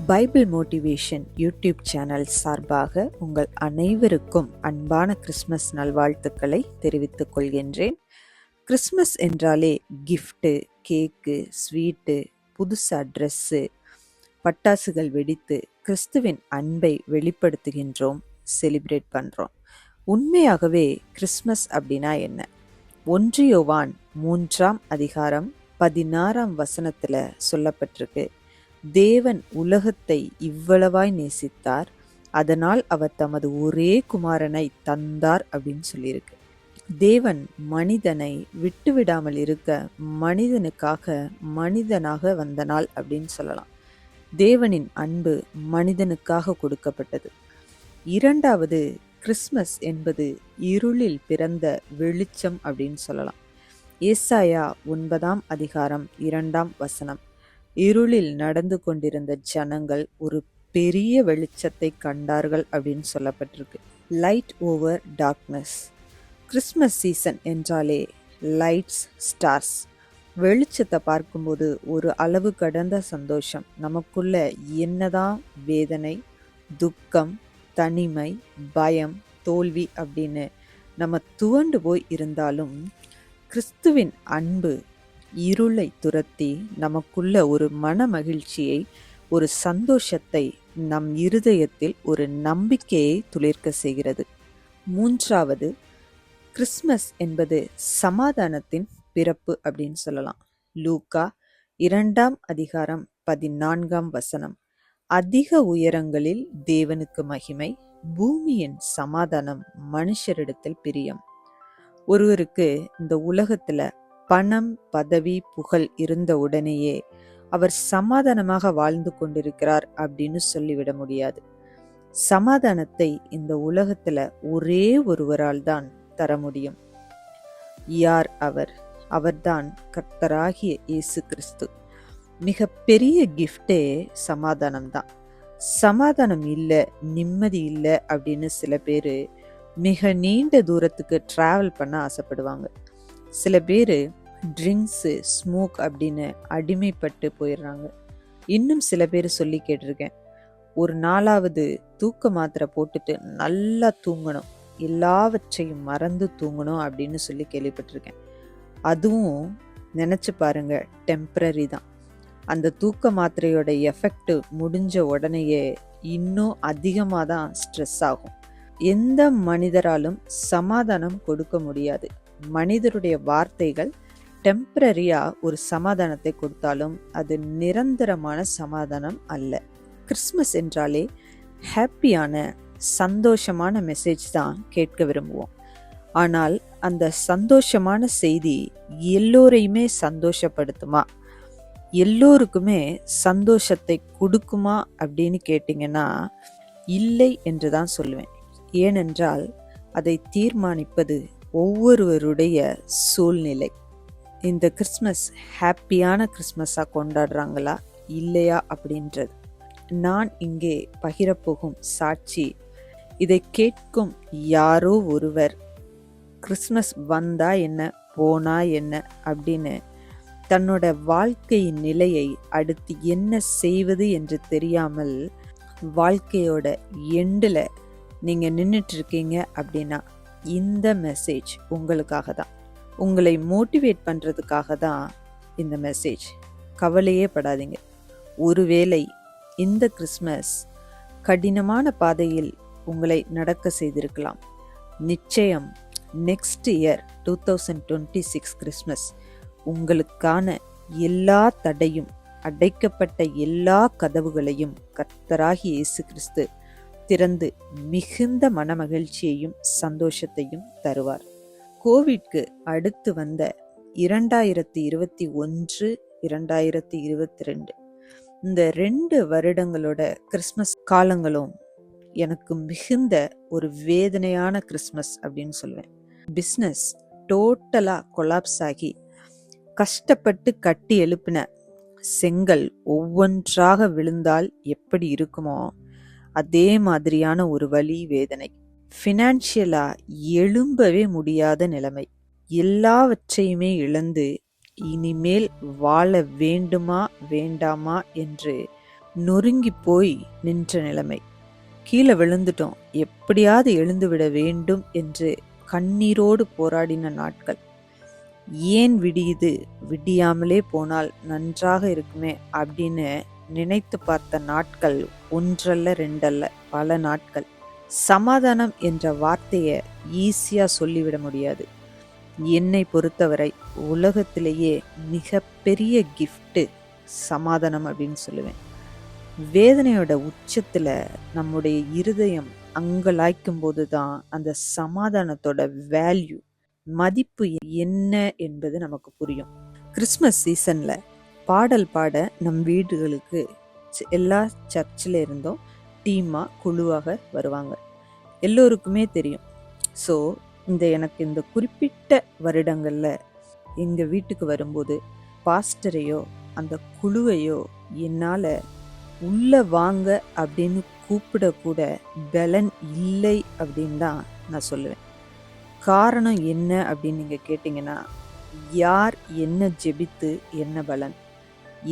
Bible motivation YouTube channel சார்பாக உங்கள் அனைவருக்கும் அன்பான கிறிஸ்மஸ் நல்வாழ்த்துக்களை தெரிவித்துக் கொள்கின்றேன். கிறிஸ்மஸ் என்றாலே கிஃப்ட்டு, கேக்கு, ஸ்வீட்டு, புதுசா ட்ரெஸ்ஸு, பட்டாசுகள் வெடித்து கிறிஸ்துவின் அன்பை வெளிப்படுத்துகின்றோம், செலிப்ரேட் பண்ணுறோம். உண்மையாகவே கிறிஸ்மஸ் அப்படின்னா என்ன? 1 யோவான் 3ஆம் அதிகாரம் 16ஆம் வசனத்தில் சொல்லப்பட்டிருக்கு, தேவன் உலகத்தை இவ்வளவாய் நேசித்தார், அதனால் அவர் தமது ஒரே குமாரனை தந்தார் அப்படின்னு சொல்லியிருக்கு. தேவன் மனிதனை விட்டுவிடாமல் இருக்க மனிதனுக்காக மனிதனாக வந்த நாள் அப்படின்னு சொல்லலாம். தேவனின் அன்பு மனிதனுக்காக கொடுக்கப்பட்டது. இரண்டாவது, கிறிஸ்மஸ் என்பது இருளில் பிறந்த வெளிச்சம் அப்படின்னு சொல்லலாம். ஏசாயா 9ஆம் அதிகாரம் 2ஆம் வசனம், இருளில் நடந்து கொண்டிருந்த ஜனங்கள் ஒரு பெரிய வெளிச்சத்தை கண்டார்கள் அப்படின்னு சொல்லப்பட்டிருக்கு. Light over darkness. Christmas season என்றாலே லைட்ஸ், ஸ்டார்ஸ், வெளிச்சத்தை பார்க்கும்போது ஒரு அளவு கடந்த சந்தோஷம். நமக்குள்ள என்னதான் வேதனை, துக்கம், தனிமை, பயம், தோல்வி அப்படின்னு நம்ம துவண்டு போய் இருந்தாலும் கிறிஸ்துவின் அன்பு இருளை துரத்தி நமக்குள்ள ஒரு மன மகிழ்ச்சியை, ஒரு சந்தோஷத்தை, நம் இருதயத்தில் ஒரு நம்பிக்கையை துளிர்க்க செய்கிறது. மூன்றாவது, கிறிஸ்மஸ் என்பது சமாதானத்தின் பிறப்பு அப்படின்னு சொல்லலாம். லூக்கா 2ஆம் அதிகாரம் 14ஆம் வசனம், அதிக உயரங்களில் தேவனுக்கு மகிமை, பூமியின் சமாதானம் மனுஷரிடத்தில் பிரியம். ஒருவருக்கு இந்த உலகத்துல பணம், பதவி, புகழ் இருந்த உடனேயே அவர் சமாதானமாக வாழ்ந்து கொண்டிருக்கிறார் அப்படின்னு சொல்லிவிட முடியாது. சமாதானத்தை இந்த உலகத்துல ஒரே ஒருவரால் தான் தர முடியும். யார் அவர்? அவர்தான் கர்த்தராகிய இயேசு கிறிஸ்து. மிக பெரிய கிஃப்டே சமாதானம் தான். சமாதானம் இல்லை, நிம்மதி இல்லை அப்படின்னு சில பேர் மிக நீண்ட தூரத்துக்கு டிராவல் பண்ண ஆசைப்படுவாங்க. சில பேர் ட்ரிங்க்ஸு, ஸ்மோக் அப்படின்னு அடிமைப்பட்டு போயிடுறாங்க. இன்னும் சில பேர் சொல்லி கேட்டிருக்கேன், ஒரு நாளாவது தூக்க மாத்திரை போட்டுட்டு நல்லா தூங்கணும், எல்லாவற்றையும் மறந்து தூங்கணும் அப்படின்னு சொல்லி கேள்விப்பட்டிருக்கேன். அதுவும் நினச்சி பாருங்க, டெம்பரரி தான். அந்த தூக்க மாத்திரையோட எஃபெக்ட் முடிஞ்ச உடனேயே இன்னும் அதிகமாக தான் ஸ்ட்ரெஸ் ஆகும். எந்த மனிதராலும் சமாதானம் கொடுக்க முடியாது. மனிதருடைய வார்த்தைகள் டெம்பரரியா ஒரு சமாதானத்தை கொடுத்தாலும் அது நிரந்தரமான சமாதானம் அல்ல. கிறிஸ்மஸ் என்றாலே ஹாப்பியான, சந்தோஷமான மெசேஜ் தான் கேட்க விரும்புவோம். ஆனால் அந்த சந்தோஷமான செய்தி எல்லோரையுமே சந்தோஷப்படுத்துமா, எல்லோருக்குமே சந்தோஷத்தை கொடுக்குமா அப்படின்னு கேட்டிங்கன்னா இல்லை என்று தான் சொல்லுவேன். ஏனென்றால் அதை தீர்மானிப்பது ஒவ்வொருவருடைய சூழ்நிலை. இந்த கிறிஸ்மஸ் ஹாப்பியான கிறிஸ்மஸாக கொண்டாடுறாங்களா இல்லையா அப்படின்றது நான் இங்கே பகிரப்போகும் சாட்சி. இதை கேட்கும் யாரோ ஒருவர் கிறிஸ்மஸ் வந்தா என்ன, போனா என்ன அப்படின்னு தன்னோட வாழ்க்கையின் நிலையை அடுத்து என்ன செய்வது என்று தெரியாமல் வாழ்க்கையோட எண்டில் நீங்கள் நின்றுட்டு இருக்கீங்க அப்படின்னா இந்த மெசேஜ் உங்களுக்காக தான். உங்களை மோட்டிவேட் பண்ணுறதுக்காக தான் இந்த மெசேஜ். கவலையே படாதீங்க. ஒருவேளை இந்த கிறிஸ்மஸ் கடினமான பாதையில் உங்களை நடக்க செய்திருக்கலாம். நிச்சயம் நெக்ஸ்ட் இயர் 2026 கிறிஸ்மஸ் உங்களுக்கான எல்லா தடையும், அடைக்கப்பட்ட எல்லா கதவுகளையும் கர்த்தராகிய இயேசு கிறிஸ்து திறந்து மிகுந்த மனமகிழ்ச்சியையும் சந்தோஷத்தையும் தருவார். கோவிட்க்கு அடுத்து வந்த 2021, 2022 இந்த 2 வருடங்களோட கிறிஸ்மஸ் காலங்களும் எனக்கு மிகுந்த ஒரு வேதனையான கிறிஸ்மஸ் அப்படின்னு சொல்லுவேன். பிஸ்னஸ் டோட்டலா கொலாப்ஸ் ஆகி கஷ்டப்பட்டு கட்டி எழுப்பின செங்கல் ஒவ்வொன்றாக விழுந்தால் எப்படி இருக்குமோ அதே மாதிரியான ஒரு வலி, வேதனை. ஃபினான்ஷியலா எழும்பவே முடியாத நிலைமை. எல்லாவற்றையுமே இழந்து இனிமேல் வாழ வேண்டுமா வேண்டாமா என்று நொறுங்கி போய் நின்ற நிலைமை. கீழே விழுந்துட்டோம், எப்படியாவது எழுந்துவிட வேண்டும் என்று கண்ணீரோடு போராடின நாட்கள். ஏன் விடியுது, விடியாமலே போனால் நன்றாக இருக்குமே அப்படின்னு நினைத்து பார்த்த நாட்கள் ஒன்றல்ல ரெண்டல்ல, பல நாட்கள். சமாதானம் என்ற வார்த்தையை ஈஸியா சொல்லிவிட முடியாது. என்னை பொறுத்தவரை உலகத்திலேயே மிகப்பெரிய கிஃப்ட் சமாதானம் அப்படின்னு சொல்லுவேன். வேதனையோட உச்சத்துல நம்முடைய இருதயம் அங்கலாய்க்கும் போதுதான் அந்த சமாதானத்தோட வேல்யூ, மதிப்பு என்ன என்பது நமக்கு புரியும். கிறிஸ்மஸ் சீசன்ல பாடல் பாட நம் வீடுகளுக்கு எல்லா சர்ச்சில் இருந்தும் டீமா குழுவாக வருவாங்க. எல்லோருக்குமே தெரியும். ஸோ எனக்கு இந்த குறிப்பிட்ட வருடங்கள்ல எங்க வீட்டுக்கு வரும்போது பாஸ்டரையோ அந்த குழுவையோ என்னால உள்ள வாங்க அப்படின்னு கூப்பிடக்கூட பலன் இல்லை அப்படின்னு தான் நான் சொல்லுவேன். காரணம் என்ன அப்படின்னு நீங்க கேட்டீங்கன்னா, யார் என்ன ஜெபித்து என்ன பலன்,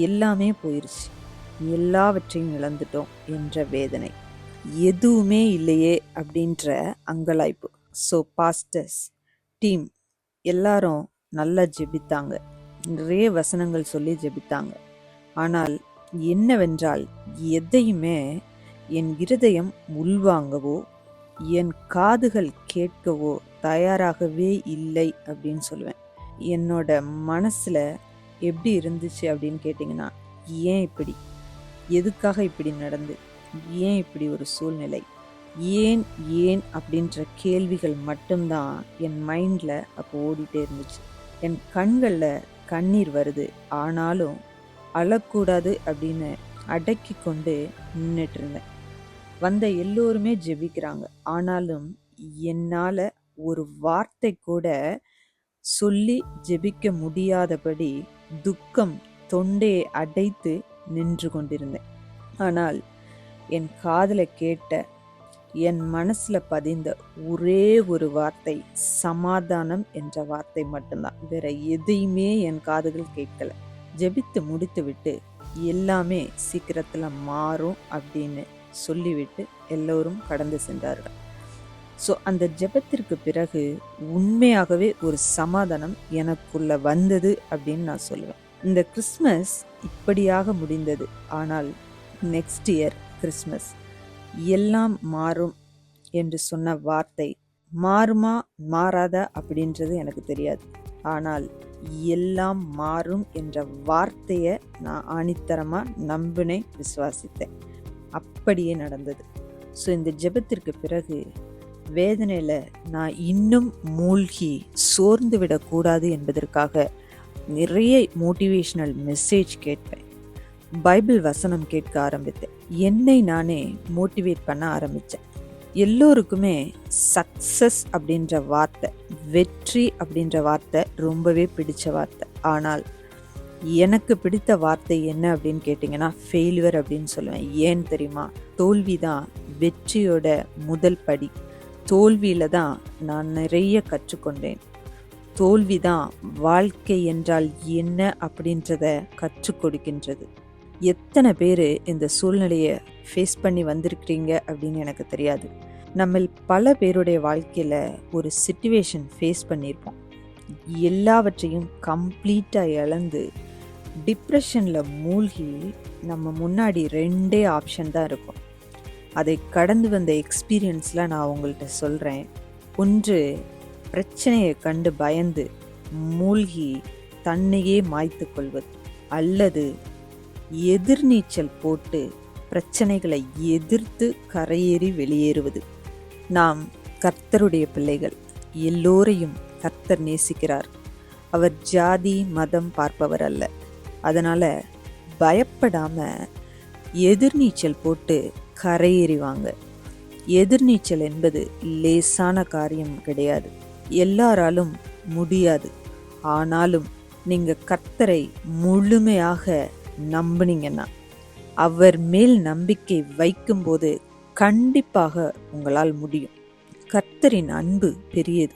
எல்லாமே போயிருச்சு, எல்லாவற்றையும் இழந்துட்டோம் என்ற வேதனை, எதுவுமே இல்லையே அப்படின்ற அங்கலாய்ப்பு. ஸோ பாஸ்டர்ஸ் டீம் எல்லாரும் நல்லா ஜெபித்தாங்க, நிறைய வசனங்கள் சொல்லி ஜெபித்தாங்க. ஆனால் என்னவென்றால் எதையுமே என் இருதயம் உள்வாங்கவோ என் காதுகள் கேட்கவோ தயாராகவே இல்லை அப்படின்னு சொல்லுவேன். என்னோட மனசுல எப்படி இருந்துச்சு அப்படின்னு கேட்டிங்கன்னா, ஏன் இப்படி, எதுக்காக இப்படி நடந்து, ஏன் இப்படி ஒரு சூழ்நிலை, ஏன் ஏன் அப்படின்ற கேள்விகள் மட்டும்தான் என் மைண்டில் அப்போ ஓடிட்டே இருந்துச்சு. என் கண்களில் கண்ணீர் வருது, ஆனாலும் அழக்கூடாது அப்படின்னு அடக்கி கொண்டு நின்றுட்டு இருந்தேன். வந்த எல்லோருமே ஜெபிக்கிறாங்க, ஆனாலும் என்னால் ஒரு வார்த்தை கூட சொல்லி ஜெபிக்க முடியாதபடி துக்கம் தொண்டையை அடைத்து நின்று கொண்டிருந்தேன். ஆனால் என் காதுல கேட்ட, என் மனசுல பதிந்த ஒரே ஒரு வார்த்தை சமாதானம் என்ற வார்த்தை மட்டும்தான். வேற எதையுமே என் காதுகள் கேட்கல. ஜெபித்து முடித்து விட்டு எல்லாமே சீக்கிரத்துல மாறும் அப்படின்னு சொல்லிவிட்டு எல்லோரும் கடந்து சென்றார்கள். ஸோ அந்த ஜெபத்திற்கு பிறகு உண்மையாகவே ஒரு சமாதானம் எனக்குள்ள வந்தது அப்படின்னு நான் சொல்லுவேன். இந்த கிறிஸ்மஸ் இப்படியாக முடிந்தது. ஆனால் நெக்ஸ்ட் இயர் கிறிஸ்மஸ் எல்லாம் மாறும் என்று சொன்ன வார்த்தை மாறுமா மாறாதா அப்படின்றது எனக்கு தெரியாது. ஆனால் எல்லாம் மாறும் என்ற வார்த்தையை நான் ஆணித்தரமாக நம்பினேன், விசுவாசித்தேன். அப்படியே நடந்தது. ஸோ இந்த ஜெபத்திற்கு பிறகு வேதனையில் நான் இன்னும் மூழ்கி சோர்ந்து விடக்கூடாது என்பதற்காக நிறைய மோட்டிவேஷனல் மெசேஜ் கேட்பேன், பைபிள் வசனம் கேட்க ஆரம்பித்தேன், என்னை நானே மோட்டிவேட் பண்ண ஆரம்பித்தேன். எல்லோருக்குமே சக்சஸ் அப்படின்ற வார்த்தை, வெற்றி அப்படின்ற வார்த்தை ரொம்பவே பிடிச்ச வார்த்தை. ஆனால் எனக்கு பிடித்த வார்த்தை என்ன அப்படின்னு கேட்டிங்கன்னா ஃபெயிலியர் அப்படின்னு சொல்லுவேன். ஏன் தெரியுமா? தோல்வி தான் வெற்றியோட முதல் படி. தோல்வியில தான் நான் நிறைய கற்றுக்கொண்டேன். தோல்வி தான் வாழ்க்கை என்றால் என்ன அப்படின்றத கற்றுக் கொடுக்கின்றது. எத்தனை பேர் இந்த சூழ்நிலையை ஃபேஸ் பண்ணி வந்திருக்கிறீங்க அப்படின்னு எனக்கு தெரியாது. நம்ம பல பேருடைய வாழ்க்கையில் ஒரு சிச்சுவேஷன் ஃபேஸ் பண்ணியிருப்போம். எல்லாவற்றையும் கம்ப்ளீட்டாக இழந்து டிப்ரெஷனில் மூழ்கி நம்ம முன்னாடி ரெண்டே ஆப்ஷன் தான் இருக்கும். அதை கடந்து வந்த எக்ஸ்பீரியன்ஸில் நான் உங்கள்கிட்ட சொல்கிறேன். ஒன்று, பிரச்சனையை கண்டு பயந்து மூழ்கி தன்னையே மாய்த்து கொள்வது, அல்லது எதிர்நீச்சல் போட்டு பிரச்சனைகளை எதிர்த்து கரையேறி வெளியேறுவது. நாம் கர்த்தருடைய பிள்ளைகள், எல்லோரையும் கர்த்தர் நேசிக்கிறார். அவர் ஜாதி மதம் பார்ப்பவர் அல்ல. அதனால பயப்படாம எதிர்நீச்சல் போட்டு கரையேறிவாங்க. எதிர்நீச்சல் என்பது லேசான காரியம் கிடையாது, எல்லாராலும் முடியாது. ஆனாலும் நீங்க கர்த்தரை முழுமையாக நம்பினீங்கன்னா, அவர் மேல் நம்பிக்கை வைக்கும்போது கண்டிப்பாக உங்களால் முடியும். கர்த்தரின் அன்பு பெரியது.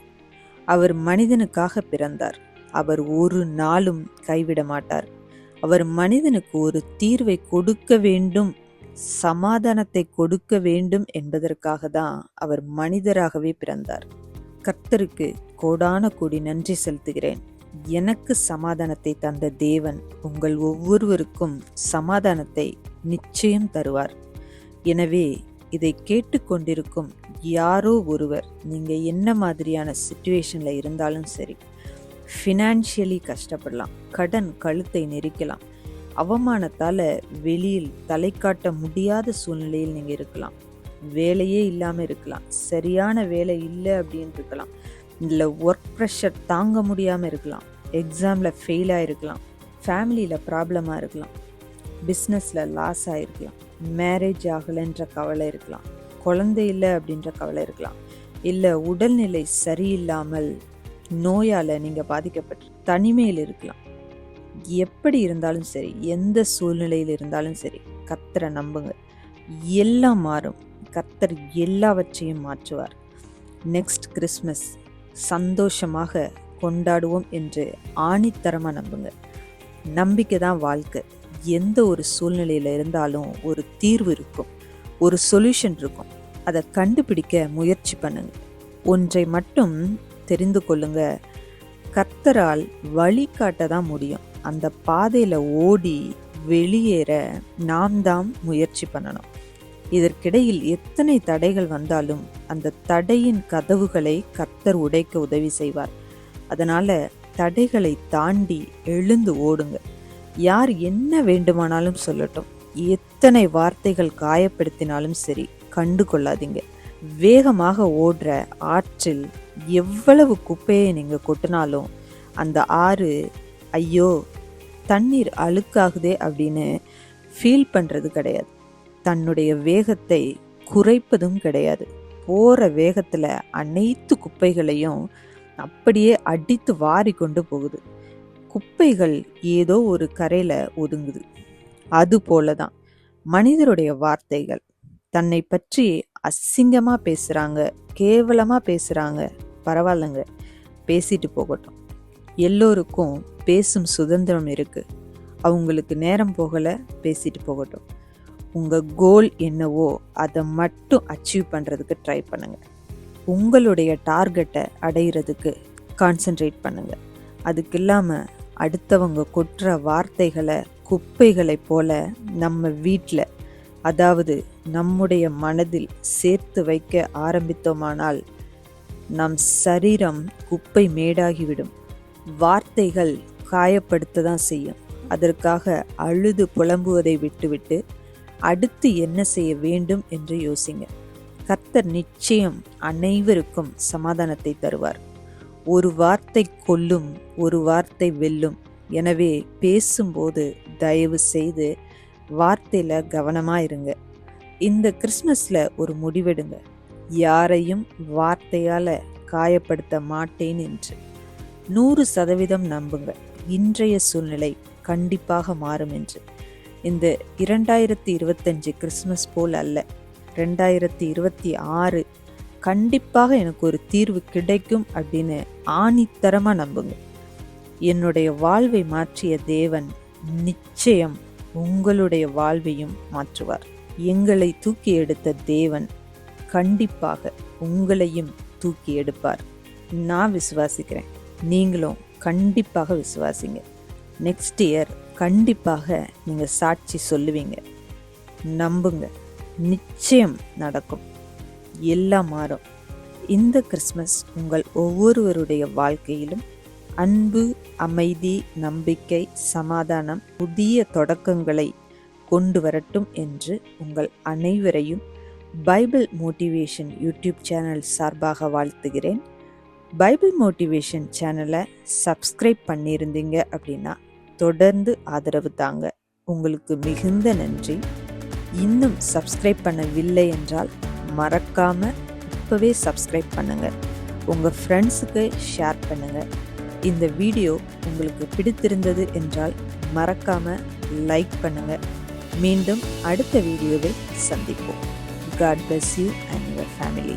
அவர் மனிதனுக்காக பிறந்தார். அவர் ஒரு நாளும் கைவிட மாட்டார். அவர் மனிதனுக்கு ஒரு தீர்வை கொடுக்க வேண்டும், சமாதானத்தை கொடுக்க வேண்டும் என்பதற்காக தான் அவர் மனிதராகவே பிறந்தார். கர்த்தருக்கு கோடான கோடி நன்றி செலுத்துகிறேன். எனக்கு சமாதானத்தை தந்த தேவன் உங்கள் ஒவ்வொருவருக்கும் சமாதானத்தை நிச்சயம் தருவார். எனவே இதை கேட்டுக்கொண்டிருக்கும் யாரோ ஒருவர், நீங்க என்ன மாதிரியான சிச்சுவேஷன்ல இருந்தாலும் சரி, ஃபினான்ஷியலி கஷ்டப்படலாம், கடன் கழுத்தை நெரிக்கலாம், அவமானத்தால வெளியில் தலை காட்ட முடியாத சூழ்நிலையில் நீங்க இருக்கலாம், வேலையே இல்லாம இருக்கலாம், சரியான வேலை இல்லை அப்படின்னு இருக்கலாம், இல்லை ஒர்க் ப்ரெஷர் தாங்க முடியாமல் இருக்கலாம், எக்ஸாமில் ஃபெயில் ஆகிருக்கலாம், ஃபேமிலியில் ப்ராப்ளமாக இருக்கலாம், பிஸ்னஸில் லாஸ் ஆகிருக்கலாம், மேரேஜ் ஆகலைன்ற கவலை இருக்கலாம், குழந்தை இல்லை அப்படின்ற கவலை இருக்கலாம், இல்லை உடல்நிலை சரியில்லாமல் நோயால் நீங்கள் பாதிக்கப்பட்டு தனிமையில் இருக்கலாம். எப்படி இருந்தாலும் சரி, எந்த சூழ்நிலையில் இருந்தாலும் சரி, கர்த்தரை நம்புங்க. எல்லாம் மாறும். கர்த்தர் எல்லாவற்றையும் மாற்றுவார். நெக்ஸ்ட் கிறிஸ்மஸ் சந்தோஷமாக கொண்டாடுவோம் என்று ஆணித்தரமாக நம்புங்க. நம்பிக்கை தான் வாழ்க்கை. எந்த ஒரு சூழ்நிலையில் இருந்தாலும் ஒரு தீர்வு இருக்கும், ஒரு சொல்யூஷன் இருக்கும். அதை கண்டுபிடிக்க முயற்சி பண்ணுங்க. ஒன்றை மட்டும் தெரிந்து கொள்ளுங்க, கர்த்தரால் வழிகாட்ட தான் முடியும். அந்த பாதையில் ஓடி வெளியேற நாம் தான் முயற்சி பண்ணணும். இதற்கிடையில் எத்தனை தடைகள் வந்தாலும் அந்த தடையின் கதவுகளை கர்த்தர் உடைக்க உதவி செய்வார். அதனால தடைகளை தாண்டி எழுந்து ஓடுங்க. யார் என்ன வேண்டுமானாலும் சொல்லட்டும், எத்தனை வார்த்தைகள் காயப்படுத்தினாலும் சரி, கண்டு கொள்ளாதீங்க. வேகமாக ஓடுற ஆற்றில் எவ்வளவு குப்பையை நீங்க கொட்டினாலும் அந்த ஆறு ஐயோ தண்ணீர் அழுக்காகுதே அப்படின்னு ஃபீல் பண்றது கிடையாது. தன்னுடைய வேகத்தை குறைப்பதும் கிடையாது. போற வேகத்துல அனைத்து குப்பைகளையும் அப்படியே அடித்து வாரி கொண்டு போகுது. குப்பைகள் ஏதோ ஒரு கரையில ஒதுங்குது. அது போலதான் மனிதருடைய வார்த்தைகள். தன்னை பற்றி அசிங்கமா பேசுறாங்க, கேவலமா பேசுறாங்க, பரவாயில்லைங்க, பேசிட்டு போகட்டும். எல்லோருக்கும் பேசும் சுதந்திரம் இருக்கு. அவங்களுக்கு நேரம் போகல, பேசிட்டு போகட்டும். உங்க கோல் என்னவோ அதை மட்டும் அச்சீவ் பண்றதுக்கு ட்ரை பண்ணுங்க. உங்களுடைய டார்கெட்டை அடையிறதுக்கு கான்சென்ட்ரேட் பண்ணுங்க. அதுக்கு இல்லாம அடுத்தவங்க கொட்டுற வார்த்தைகளை குப்பைகளை போல நம்ம வீட்டில், அதாவது நம்முடைய மனதில் சேர்த்து வைக்க ஆரம்பித்தோமானால் நம் சரீரம் குப்பை மேடாகிவிடும். வார்த்தைகள் காயப்படுத்த தான் செய்யும். அதற்காக அழுது புலம்புவதை விட்டுவிட்டு அடுத்து என்ன செய்ய வேண்டும் என்று யோசிங்க. கர்த்தர் நிச்சயம் அனைவருக்கும் சமாதானத்தை தருவார். ஒரு வார்த்தை கொல்லும், ஒரு வார்த்தை வெல்லும். எனவே பேசும்போது தயவு செய்து வார்த்தையில கவனமா இருங்க. இந்த கிறிஸ்மஸ்ல ஒரு முடிவெடுங்க, யாரையும் வார்த்தையால காயப்படுத்த மாட்டேன் என்று. 100% நம்புங்க, இன்றைய சூழ்நிலை கண்டிப்பாக மாறும் என்று. இந்த 2025 கிறிஸ்மஸ் போல் அல்ல, 2026 கண்டிப்பாக எனக்கு ஒரு தீர்வு கிடைக்கும் அப்படின்னு ஆணித்தரமா நம்புங்க. என்னுடைய வாழ்வை மாற்றிய தேவன் நிச்சயம் உங்களுடைய வாழ்வையும் மாற்றுவார். எங்களை தூக்கி எடுத்த தேவன் கண்டிப்பாக உங்களையும் தூக்கி எடுப்பார். நான் விசுவாசிக்கிறேன், நீங்களும் கண்டிப்பாக விசுவாசிங்க. நெக்ஸ்ட் இயர் கண்டிப்பாக நீங்கள் சாட்சி சொல்லுவீங்க. நம்புங்க, நிச்சயம் நடக்கும், எல்லாம் மாறும். இந்த கிறிஸ்மஸ் உங்கள் ஒவ்வொருவருடைய வாழ்க்கையிலும் அன்பு, அமைதி, நம்பிக்கை, சமாதானம், புதிய தொடக்கங்களை கொண்டு வரட்டும் என்று உங்கள் அனைவரையும் பைபிள் மோட்டிவேஷன் யூடியூப் சேனல் சார்பாக வாழ்த்துகிறேன். பைபிள் மோட்டிவேஷன் சேனலை சப்ஸ்கிரைப் பண்ணியிருந்தீங்க அப்படின்னா தொடர்ந்து ஆதரவு தாங்க. உங்களுக்கு மிகுந்த நன்றி. இன்னும் சப்ஸ்கிரைப் பண்ணவில்லை என்றால் மறக்காம இப்பவே சப்ஸ்கிரைப் பண்ணுங்க. உங்க ஃப்ரெண்ட்ஸுக்கு ஷேர் பண்ணுங்க. இந்த வீடியோ உங்களுக்கு பிடித்திருந்தது என்றால் மறக்காம லைக் பண்ணுங்க. மீண்டும் அடுத்த வீடியோவில் சந்திப்போம். God bless you and your family.